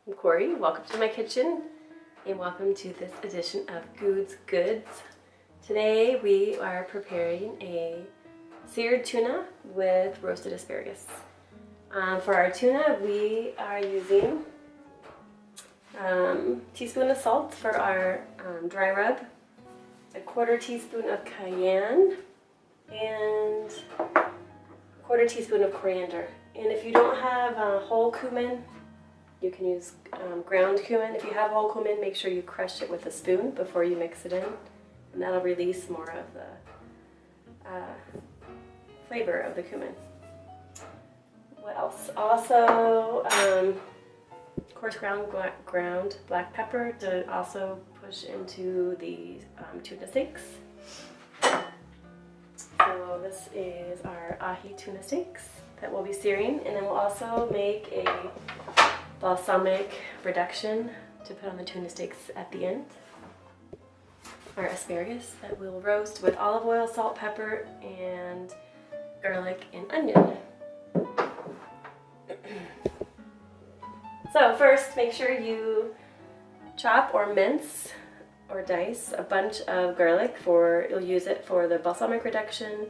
I'm Corey. Welcome to my kitchen and welcome to this edition of Good's Goods. Today we are preparing a seared tuna with roasted asparagus. For our tuna we are using a teaspoon of salt for our dry rub, a quarter teaspoon of cayenne, and a quarter teaspoon of coriander. And if you don't have whole cumin, you can use ground cumin. If you have whole cumin, make sure you crush it with a spoon before you mix it in, and that'll release more of the flavor of the cumin. What else? Also, coarse ground black pepper to also push into the tuna steaks. So this is our ahi tuna steaks that we'll be searing, and then we'll also make a balsamic reduction to put on the tuna steaks at the end. Our asparagus that we'll roast with olive oil, salt, pepper, and garlic and onion. So first, make sure you chop or mince or dice a bunch of garlic you'll use it for the balsamic reduction,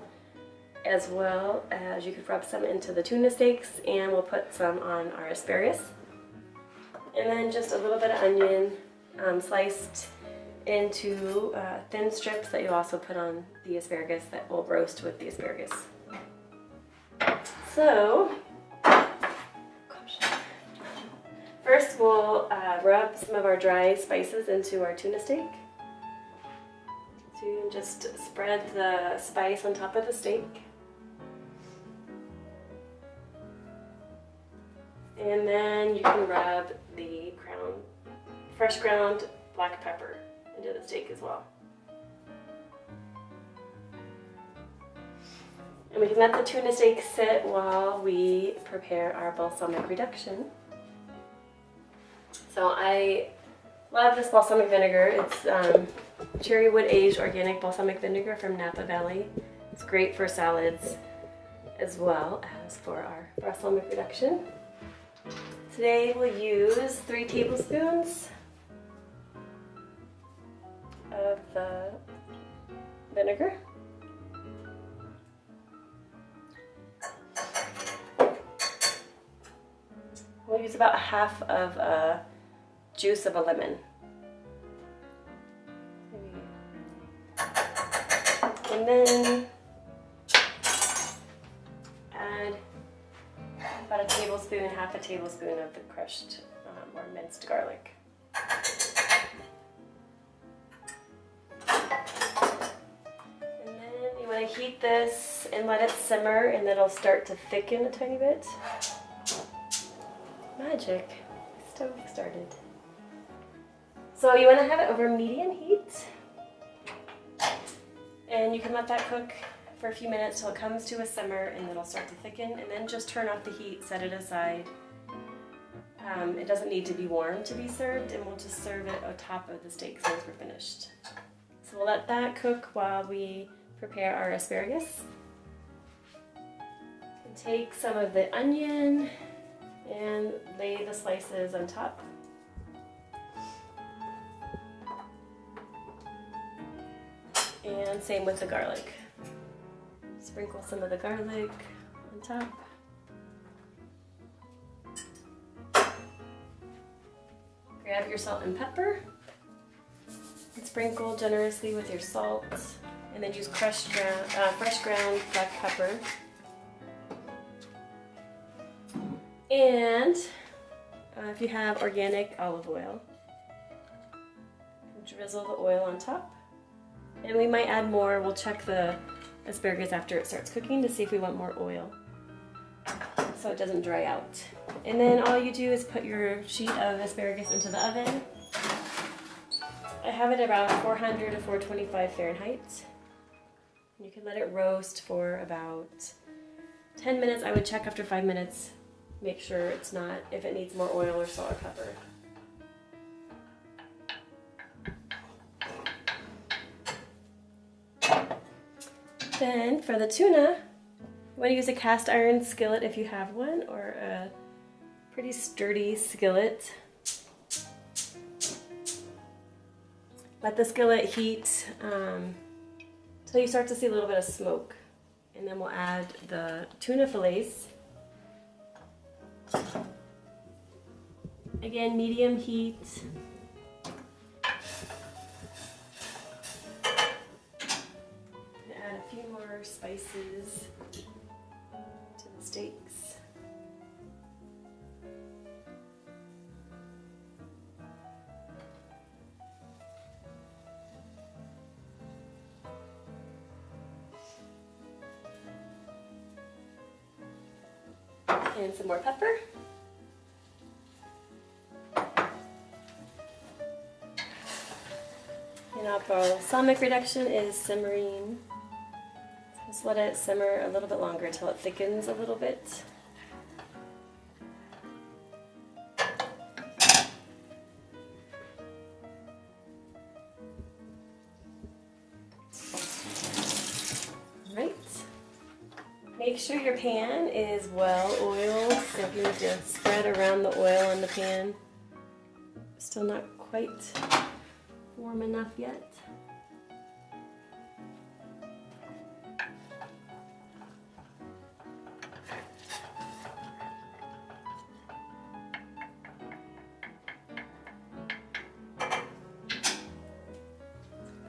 as well as you could rub some into the tuna steaks, and we'll put some on our asparagus. And then just a little bit of onion sliced into thin strips that you also put on the asparagus that will roast with the asparagus. So, first we'll rub some of our dry spices into our tuna steak. So you can just spread the spice on top of the steak. And then you can rub the fresh ground black pepper into the steak as well. And we can let the tuna steak sit while we prepare our balsamic reduction. So I love this balsamic vinegar. It's cherry wood aged organic balsamic vinegar from Napa Valley. It's great for salads as well as for our balsamic reduction. Today we'll use 3 tablespoons of the vinegar. We'll use about half of a juice of a lemon. And then add about a tablespoon, half a tablespoon of the crushed or minced garlic. And then you want to heat this and let it simmer, and it'll start to thicken a tiny bit. Magic. The stove started. So you want to have it over medium heat, and you can let that cook for a few minutes till it comes to a simmer, and it'll start to thicken, and then just turn off the heat, set it aside. It doesn't need to be warm to be served, and we'll just serve it on top of the steak once we're finished. So we'll let that cook while we prepare our asparagus. And take some of the onion and lay the slices on top. And same with the garlic. Sprinkle some of the garlic on top. Grab your salt and pepper and sprinkle generously with your salt, and then use fresh ground black pepper. And if you have organic olive oil, drizzle the oil on top. And we might add more. We'll check the asparagus after it starts cooking to see if we want more oil, so it doesn't dry out. And then all you do is put your sheet of asparagus into the oven. I have it about 400 to 425 Fahrenheit. You can let it roast for about 10 minutes. I would check after 5 minutes, make sure if it needs more oil or salt or pepper. Then for the tuna, you want to use a cast iron skillet if you have one, or a pretty sturdy skillet. Let the skillet heat until you start to see a little bit of smoke. And then we'll add the tuna fillets. Again, medium heat. Add a few more spices to the steaks. And some more pepper. And our balsamic reduction is simmering. Just let it simmer a little bit longer until it thickens a little bit. Alright. Make sure your pan is well oiled, so if you need to spread around the oil on the pan. Still not quite warm enough yet.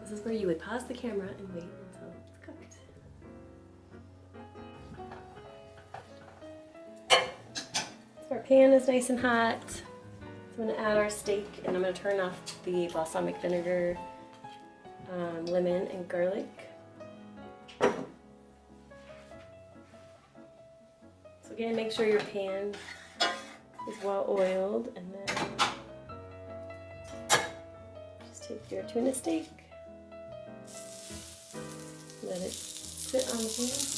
This is where you would pause the camera and wait until it's cooked. So our pan is nice and hot. So I'm going to add our steak, and I'm going to turn off the balsamic vinegar, lemon, and garlic. So again, make sure your pan is well oiled, and then just take your tuna steak, let it sit on the pan.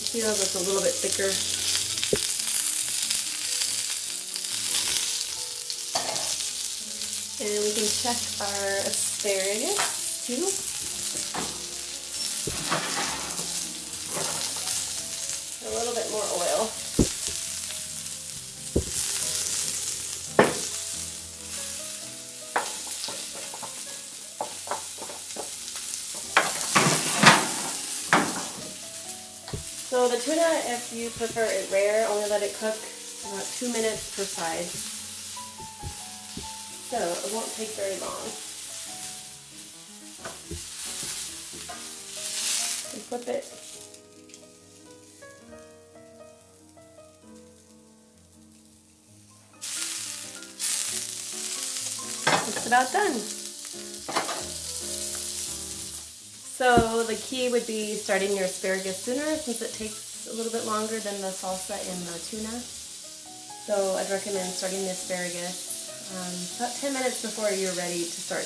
See how it's a little bit thicker. And we can check our asparagus too. A little bit more oil. So the tuna, if you prefer it rare, only let it cook about 2 minutes per side. So it won't take very long. And flip it. It's about done. So the key would be starting your asparagus sooner, since it takes a little bit longer than the salsa and the tuna. So I'd recommend starting the asparagus about 10 minutes before you're ready to start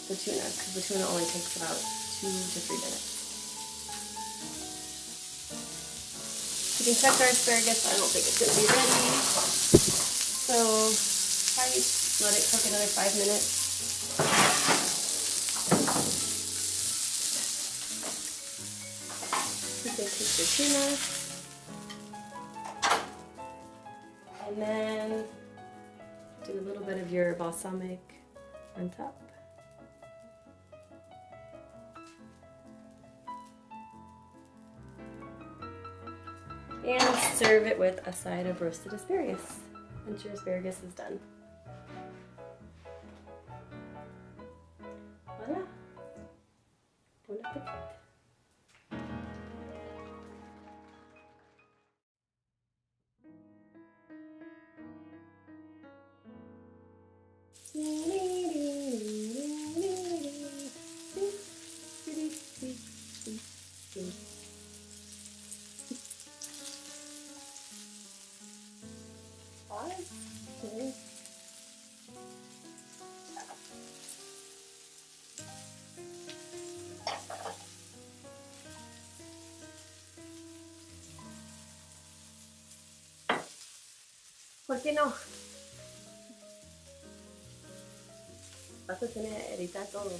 the tuna, because the tuna only takes about 2 to 3 minutes. You can check our asparagus. I don't think it's going to be ready. So probably let it cook another 5 minutes. Take your tuna, and then do a little bit of your balsamic on top. And serve it with a side of roasted asparagus once your asparagus is done. Voila! Bon appetit! ¿Por qué no? Vas a tener que editar todo.